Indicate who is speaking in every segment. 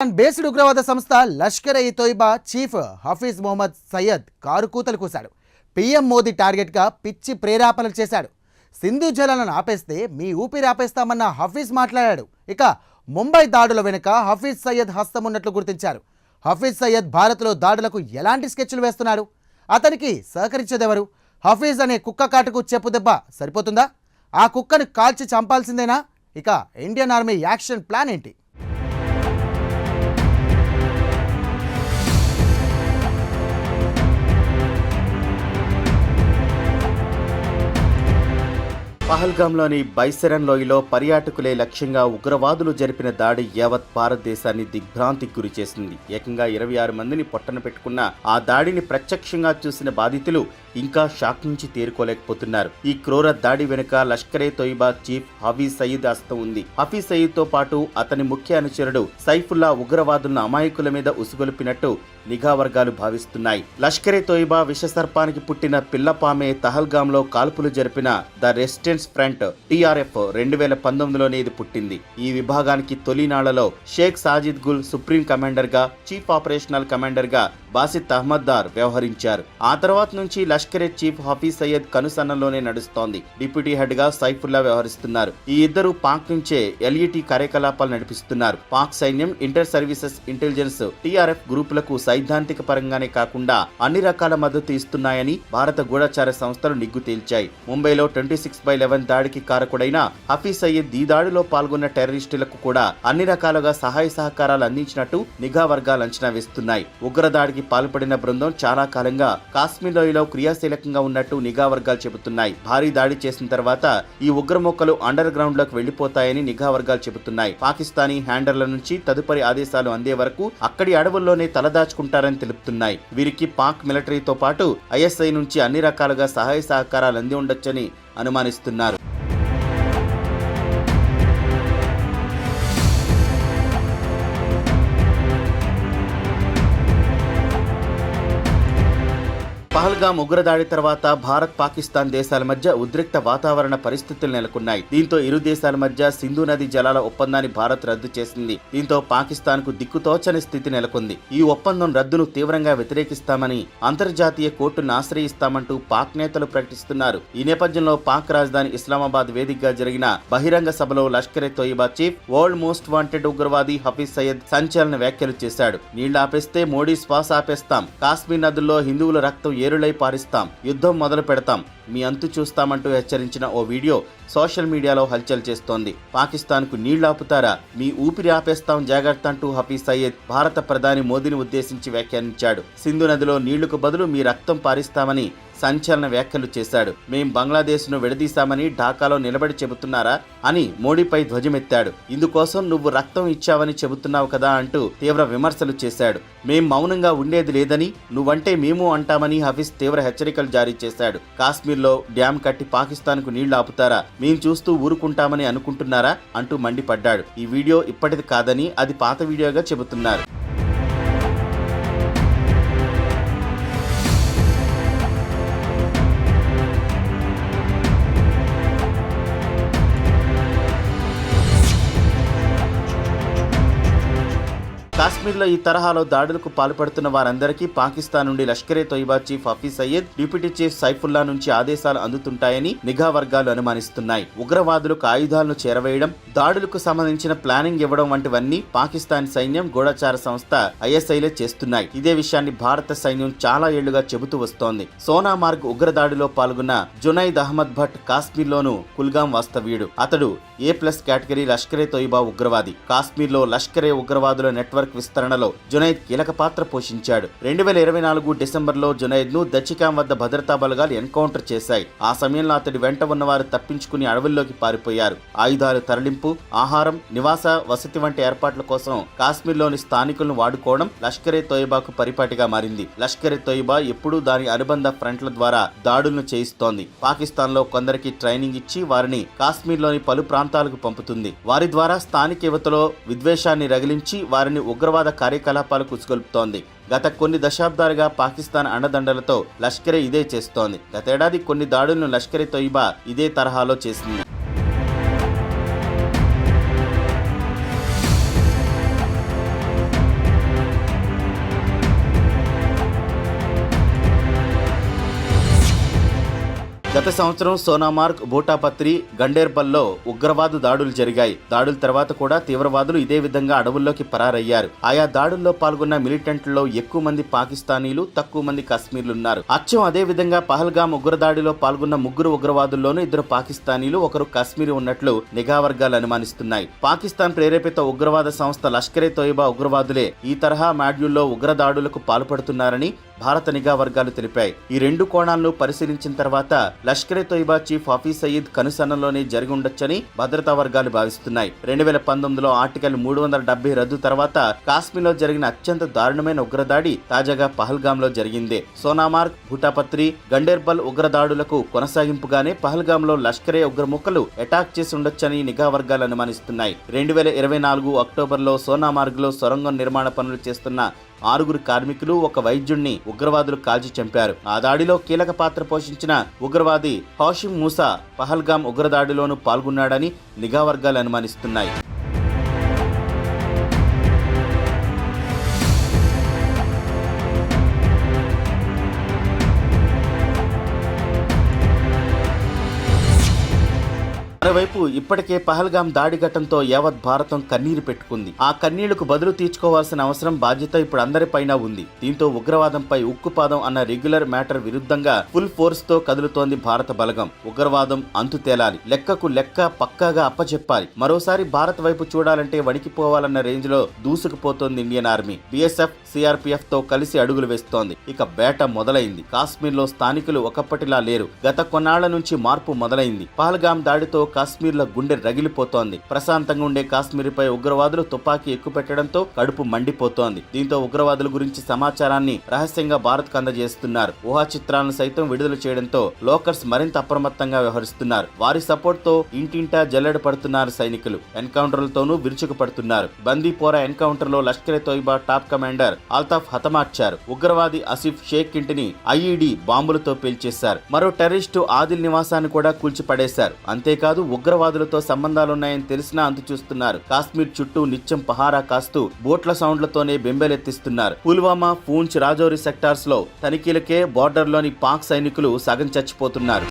Speaker 1: Based ఉగ్రవాద సంస్థ లష్కర్-ఇ-తోయిబా chief Hafeez Mohammed Syed car కూతలు కూశాడు. పీఎం మోదీ టార్గెట్గా పిచ్చి ప్రేరేపణలు చేశాడు. సింధు జలాలను ఆపేస్తే మీ ఊపిరి ఆపేస్తామన్న హఫీజ్ మాట్లాడాడు. ఇక ముంబై దాడుల వెనుక హఫీజ్ సయ్యద్ హస్తం ఉన్నట్లు గుర్తించారు. హఫీజ్ సయ్యద్ భారత్లో దాడులకు ఎలాంటి స్కెచ్లు వేస్తున్నాడు? అతనికి సహకరించేదెవరు? హఫీజ్ అనే కుక్క కాటుకు చెప్పు దెబ్బ సరిపోతుందా? ఆ కుక్కను కాల్చి చంపాల్సిందేనా? ఇక ఇండియన్ ఆర్మీ యాక్షన్ ప్లాన్ ఏంటి?
Speaker 2: పహల్గామ్లోని బైసెరన్ లోయలో పర్యాటకులే లక్ష్యంగా ఉగ్రవాదులు జరిపిన దాడి యావత్ భారతదేశాన్ని దిగ్భ్రాంతికి గురి చేసింది. ఏకంగా 26 మందిని పొట్టన పెట్టుకున్న ఆ దాడిని ప్రత్యక్షంగా చూసిన బాధితులు ఇంకా షాక్ నుంచి తేరుకోలేకపోతున్నారు. ఈ క్రూర దాడి వెనుక లష్కర్-ఇ-తోయిబా చీఫ్ హఫీజ్ సయీద్ హస్తం ఉంది. హఫీజ్ సయీద్ తో పాటు అతని ముఖ్య అనుచరుడు సైఫుల్లా ఉగ్రవాదులను అమాయకుల మీద ఉసుగొల్పినట్టు నిఘా వర్గాలు భావిస్తున్నాయి. లష్కర్-ఇ-తోయిబా విషసర్పానికి పుట్టిన పిల్లపామే తహల్గామ్లో కాల్పులు జరిపిన ద రెసిస్టెన్స్ ఫ్రంట్ టీఆర్ఎఫ్ 2019లోనే ఇది పుట్టింది. ఈ విభాగానికి తొలినాళ్లలో షేక్ సాజిద్ గుల్ సుప్రీం కమాండర్ గా, చీఫ్ ఆపరేషనల్ కమాండర్ గా బాసిత్ అహ్మద్ దార్ వ్యవహరించారు. ఆ తర్వాత నుంచి లష్కరే చీఫ్ హఫీజ్ సయ్యద్ కనుసన్నల్లోనే నడుస్తోంది. డిప్యూటీ హెడ్ గా సైఫుల్లా వ్యవహరిస్తున్నారు. ఈ ఇద్దరు పాక్ నుంచే ఎల్ఈటీ కార్యకలాపాలు నడిపిస్తున్నారు. పాక్ సైన్యం, ఇంటర్ సర్వీసెస్ ఇంటెలిజెన్స్, టీఆర్ఎఫ్ గ్రూపులకు సైద్ధాంతిక పరంగానే కాకుండా అన్ని రకాల మద్దతు ఇస్తున్నాయని భారత గూఢచార సంస్థలు నిగ్గు తేల్చాయి. ముంబైలో 26/11 దాడికి కారకుడైన హఫీజ్ సయ్యద్ ఈ దాడిలో పాల్గొన్న టెర్రరిస్టులకు కూడా అన్ని రకాలుగా సహాయ సహకారాలు అందించినట్టు నిఘా వర్గాలు అంచనా వేస్తున్నాయి. ఉగ్రదాడికి పాల్పడిన బృందం చాలా కాలంగా కాశ్మీర్ లోయలో క్రియాశీలకంగా ఉన్నట్టు నిఘా వర్గాలు చెబుతున్నాయి. భారీ దాడి చేసిన తర్వాత ఈ ఉగ్రమొక్కలు అండర్ గ్రౌండ్ లోకి వెళ్లిపోతాయని నిఘా వర్గాలు చెబుతున్నాయి. పాకిస్తానీ హ్యాండర్ల నుంచి తదుపరి ఆదేశాలు అందే వరకు అక్కడి అడవుల్లోనే తలదాచుకుంటారని తెలుపుతున్నాయి. వీరికి పాక్ మిలిటరీతో పాటు ఐఎస్ఐ నుంచి అన్ని రకాలుగా సహాయ సహకారాలు అంది ఉండొచ్చని అనుమానిస్తున్నారు. పహల్గామ్ ఉగ్రదాడి తర్వాత భారత్, పాకిస్తాన్ దేశాల మధ్య ఉద్రిక్త వాతావరణ పరిస్థితులు నెలకొన్నాయి. దీంతో ఇరు దేశాల మధ్య సింధు నది జలాల ఒప్పందాన్ని భారత్ రద్దు చేసింది. దీంతో పాకిస్తాన్ కు దిక్కుతోచని స్థితి నెలకొంది. ఈ ఒప్పందం రద్దును తీవ్రంగా వ్యతిరేకిస్తామని, అంతర్జాతీయ కోర్టును ఆశ్రయిస్తామంటూ పాక్ నేతలు ప్రకటిస్తున్నారు. ఈ నేపథ్యంలో పాక్ రాజధాని ఇస్లామాబాద్ వేదికగా జరిగిన బహిరంగ సభలో లష్కర్-ఇ-తోయిబా చీఫ్, వరల్డ్ మోస్ట్ వాంటెడ్ ఉగ్రవాది హఫీజ్ సయ్యద్ సంచలన వ్యాఖ్యలు చేశాడు. నీళ్లు ఆపేస్తే మోడీ శ్వాస ఆపేస్తాం, కాశ్మీర్ నదుల్లో హిందువుల రక్తం ఏరులై పారిస్తాం, యుద్ధం మొదలు పెడతాం, మీ అంతు చూస్తామంటూ హెచ్చరించిన ఓ వీడియో సోషల్ మీడియాలో హల్చల్ చేస్తోంది. పాకిస్తాన్ కు నీళ్లు ఆపుతారా, మీ ఊపిరి ఆపేస్తాం జాగ్రత్త అంటూ హఫీజ్ సయ్యద్ భారత ప్రధాని మోదీని ఉద్దేశించి వ్యాఖ్యానించాడు. సింధు నదిలో నీళ్లకు బదులు మీ రక్తం పారిస్తామని సంచలన వ్యాఖ్యలు చేశాడు. మేం బంగ్లాదేశ్ ను విడదీశామని ఢాకాలో నిలబడి చెబుతున్నారా అని మోడీపై ధ్వజమెత్తాడు. ఇందుకోసం నువ్వు రక్తం ఇచ్చావని చెబుతున్నావు కదా అంటూ తీవ్ర విమర్శలు చేశాడు. మేం మౌనంగా ఉండేది లేదని, నువ్వంటే మేము అంటామని హఫీజ్ తీవ్ర హెచ్చరికలు జారీ చేశాడు. కాశ్మీర్లో డ్యాం కట్టి పాకిస్తాన్ కు నీళ్లు ఆపుతారా, మేం చూస్తూ ఊరుకుంటామని అనుకుంటున్నారా అంటూ మండిపడ్డాడు. ఈ వీడియో ఇప్పటిది కాదని అది పాత వీడియోగా చెబుతున్నారు. కాశ్మీర్లో ఈ తరహాలో దాడులకు పాల్పడుతున్న వారందరికీ పాకిస్తాన్ నుండి Lashkar-e-Taiba chief Hafiz Saeed, deputy chief Saifullah నుంచి ఆదేశాలు అందుతుంటాయని నిఘా వర్గాలు అనుమానిస్తున్నాయి. ఉగ్రవాదులకు ఆయుధాలను చేరవేయడం, దాడులకు సంబంధించిన ప్లానింగ్ ఇవ్వడం వంటివన్నీ పాకిస్తాన్ సైన్యం, గూఢచార సంస్థ ఐఎస్ఐలే చేస్తున్నాయి. ఇదే విషయాన్ని భారత సైన్యం చాలా ఏళ్లుగా చెబుతూ వస్తోంది. సోనామార్గ్ ఉగ్రదాడిలో పాల్గొన్న జునైద్ అహ్మద్ భట్ కాశ్మీర్లోను కుల్గాం వాస్తవ్యుడు. అతడు A+ కేటగిరీ లష్కర్-ఇ-తోయిబా ఉగ్రవాది. కాశ్మీర్లో లష్కరే ఉగ్రవాదుల నెట్వర్క్ విస్తరణలో జునైద్ కీలక పాత్ర పోషించాడు. 2024 డిసెంబర్లో జునైద్ ను దచ్చికాం వద్ద భద్రతా బలగాలు ఎన్కౌంటర్ చేశాయి. ఆ సమయంలో అతడి వెంట ఉన్నవారు తప్పించుకుని అడవుల్లోకి పారిపోయారు. ఆయుధాలు తరలింపు, ఆహారం, నివాస వసతి వంటి ఏర్పాట్ల కోసం కాశ్మీర్లోని స్థానికులను వాడుకోవడం లష్కర్-ఇ-తోయిబాకు పరిపాటిగా మారింది. లష్కర్-ఇ-తోయిబా ఎప్పుడూ దాని అనుబంధ ఫ్రంట్ల ద్వారా దాడులను చేయిస్తోంది. పాకిస్తాన్ లో కొందరికి ట్రైనింగ్ ఇచ్చి వారిని కాశ్మీర్లోని పలు ప్రాంతాలకు పంపుతుంది. వారి ద్వారా స్థానిక యువతలో విద్వేషాన్ని రగిలించి వారిని ఉగ్రవాద కార్యకలాపాలకు ఉసుగొల్పుతోంది. గత కొన్ని దశాబ్దాలుగా పాకిస్తాన్ అండదండలతో లష్కరే ఇదే చేస్తోంది. గతేడాది కొన్ని దాడులను లష్కర్-ఇ-తోయిబా ఇదే తరహాలో చేసింది. గత సంవత్సరం సోనామార్గ్, బూటాపత్రి, గండేర్బల్లో ఉగ్రవాద దాడులు జరిగాయి. దాడుల తర్వాత కూడా తీవ్రవాదులు ఇదే విధంగా అడవుల్లోకి పరారయ్యారు. ఆయా దాడుల్లో పాల్గొన్న మిలిటెంట్లలో ఎక్కువ మంది పాకిస్తానీలు, తక్కువ మంది కశ్మీర్లున్నారు. అచ్చం అదే విధంగా పహల్గామ్ ఉగ్రదాడిలో పాల్గొన్న 3 ఉగ్రవాదుల్లోనూ 2 పాకిస్తానీలు, 1 కశ్మీరీ ఉన్నట్లు నిఘా వర్గాలు అనుమానిస్తున్నాయి. పాకిస్తాన్ ప్రేరేపిత ఉగ్రవాద సంస్థ లష్కరే తోయిబా ఉగ్రవాదులే ఈ తరహా మాడ్యూల్లో ఉగ్రదాడులకు పాల్పడుతున్నారని భారత నిఘా వర్గాలు తెలిపాయి. ఈ 2 కోణాలను పరిశీలించిన తర్వాత లష్కరే తోయిబా చీఫ్ హఫీజ్ సయీద్ కనుసన్నలోనే జరిగి ఉండొచ్చని భద్రతా వర్గాలు భావిస్తున్నాయి. 2019లో ఆర్టికల్ 370 రద్దు తర్వాత కాశ్మీర్లో జరిగిన అత్యంత దారుణమైన ఉగ్రదాడి తాజాగా పహల్గామ్లో జరిగింది. సోనామార్గ్, భూటాపత్రి, గండేర్బల్ ఉగ్రదాడులకు కొనసాగింపుగానే పహల్గామ్లో లష్కరే ఉగ్రముఖలు అటాక్ చేసి ఉండొచ్చని నిఘా వర్గాలు అనుమానిస్తున్నాయి. 2024 అక్టోబర్లో సోనామార్గ్లో సొరంగం నిర్మాణ పనులు చేస్తున్న 6 కార్మికులు, 1 వైద్యుణ్ణి ఉగ్రవాదులు కాల్చి చంపారు. ఆ దాడిలో కీలక పాత్ర పోషించిన ఉగ్రవాది హాషిం మూసా పహల్గామ్ ఉగ్రదాడిలోనూ పాల్గొన్నాడని నిఘా వర్గాలు అనుమానిస్తున్నాయి. మరోవైపు ఇప్పటికే పహల్గామ్ దాడి ఘటనతో యావత్ భారతం కన్నీరు పెట్టుకుంది. ఆ కన్నీళ్లకు బదులు తీర్చుకోవాల్సిన అవసరం, బాధ్యత ఇప్పుడు అందరిపైన ఉంది. దీంతో ఉగ్రవాదంపై ఉక్కుపాదం అన్న రెగ్యులర్ మ్యాటర్ విరుద్ధంగా ఫుల్ ఫోర్స్ తో కదులుతోంది భారత బలగం. ఉగ్రవాదం అంతు తేలాలి, లెక్కకు లెక్క పక్కాగా అప్పచెప్పాలి. మరోసారి భారత్ వైపు చూడాలంటే వణికిపోవాలన్న రేంజ్ లో దూసుకుపోతోంది ఇండియన్ ఆర్మీ. బీఎస్ఎఫ్, సిఆర్పీఎఫ్ తో కలిసి అడుగులు వేస్తోంది. ఇక బేట మొదలైంది. కాశ్మీర్ లో స్థానికులు ఒకప్పటిలా లేరు. గత కొన్నాళ్ల నుంచి మార్పు మొదలైంది. పహల్గామ్ దాడితో కాశ్మీర్లో గుండె రగిలిపోతోంది. ప్రశాంతంగా ఉండే కాశ్మీర్పై ఉగ్రవాదులు తుపాకీ ఎక్కుపెట్టడంతో కడుపు మండిపోతోంది. దీంతో ఉగ్రవాదుల గురించి సమాచారాన్ని రహస్యంగా భారత్ కు అందజేస్తున్నారు. ఊహా చిత్రాలను సైతం విడుదల చేయడంతో లోకర్స్ మరింత అప్రమత్తంగా వ్యవహరిస్తున్నారు. వారి సపోర్ట్ తో ఇంటింటా జల్లెడ పడుతున్నారు సైనికులు. ఎన్కౌంటర్లతోనూ విరుచుకుపడుతున్నారు. బందీపోరా ఎన్కౌంటర్ లో లష్కరే తోయిబా టాప్ కమాండర్ అల్తాఫ్ హతమార్చారు. ఉగ్రవాది ఆసిఫ్ షేక్ ఇంటిని ఐఈడీ బాంబులతో పేల్చేశారు. మరో టెర్రరిస్టు ఆదిల్ నివాసాన్ని కూడా కూల్చిపడేశారు. అంతేకాదు ఉగ్రవాదులతో సంబంధాలున్నాయని తెలిసినా అంతు చూస్తున్నారు. కాశ్మీర్ చుట్టూ నిత్యం పహారా కాస్తూ బోట్ల సౌండ్లతోనే బెంబేలెత్తిస్తున్నారు. పుల్వామా, పూంచ్, రాజౌరి సెక్టార్స్ లో తనిఖీలకే బోర్డర్లోని పాక్ సైనికులు సగం చచ్చిపోతున్నారు.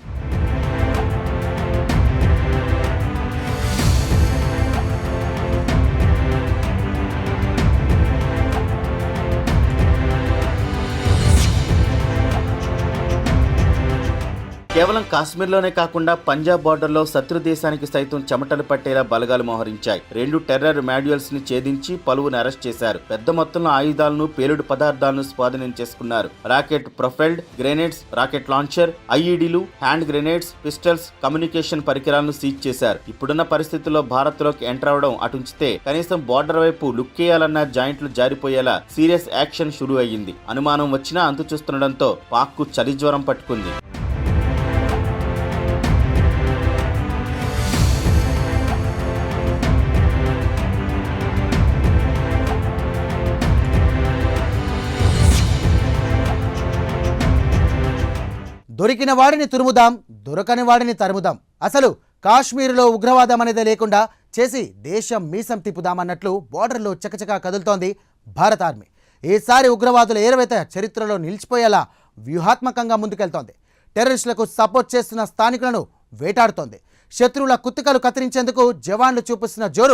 Speaker 2: కేవలం కాశ్మీర్లోనే కాకుండా పంజాబ్ బార్డర్లో శత్రు దేశానికి సైతం చెమటలు పట్టేలా బలగాలు మోహరించాయి. 2 టెర్రర్ మాడ్యూల్స్ ని ఛేదించి పలువురిని అరెస్ట్ చేశారు. పెద్ద మొత్తంలో ఆయుధాలను, పేలుడు పదార్థాలను స్వాధీనం చేసుకున్నారు. Rocket profiled grenades, rocket launcher, ఐఈడీలు, హ్యాండ్ గ్రెనేడ్స్, పిస్టల్స్, కమ్యూనికేషన్ పరికరాలను సీజ్ చేశారు. ఇప్పుడున్న పరిస్థితుల్లో భారత్ లోకి ఎంటర్ అవడం అటుంచితే కనీసం బార్డర్ వైపు లుక్కేయాలన్న జాయింట్లు జారిపోయేలా సీరియస్ యాక్షన్ షురూ అయ్యింది. అనుమానం వచ్చినా అంతు చూస్తుండటంతో పాక్ కు చలి జ్వరం పట్టుకుంది.
Speaker 1: దొరికిన వాడిని తురుముదాం, దొరకని వాడిని తరుముదాం. అసలు కాశ్మీరులో ఉగ్రవాదం అనేది లేకుండా చేసి దేశం మీసం తిప్పుదామన్నట్లు బోర్డర్లో చకచకా కదులుతోంది భారత ఆర్మీ. ఈసారి ఉగ్రవాదుల ఏరవేత చరిత్రలో నిలిచిపోయేలా వ్యూహాత్మకంగా ముందుకెళ్తోంది. టెర్రరిస్టులకు సపోర్ట్ చేస్తున్న స్థానికులను వేటాడుతోంది. శత్రువుల కుత్తికలు కత్తిరించేందుకు జవాన్లు చూపిస్తున్న జోరు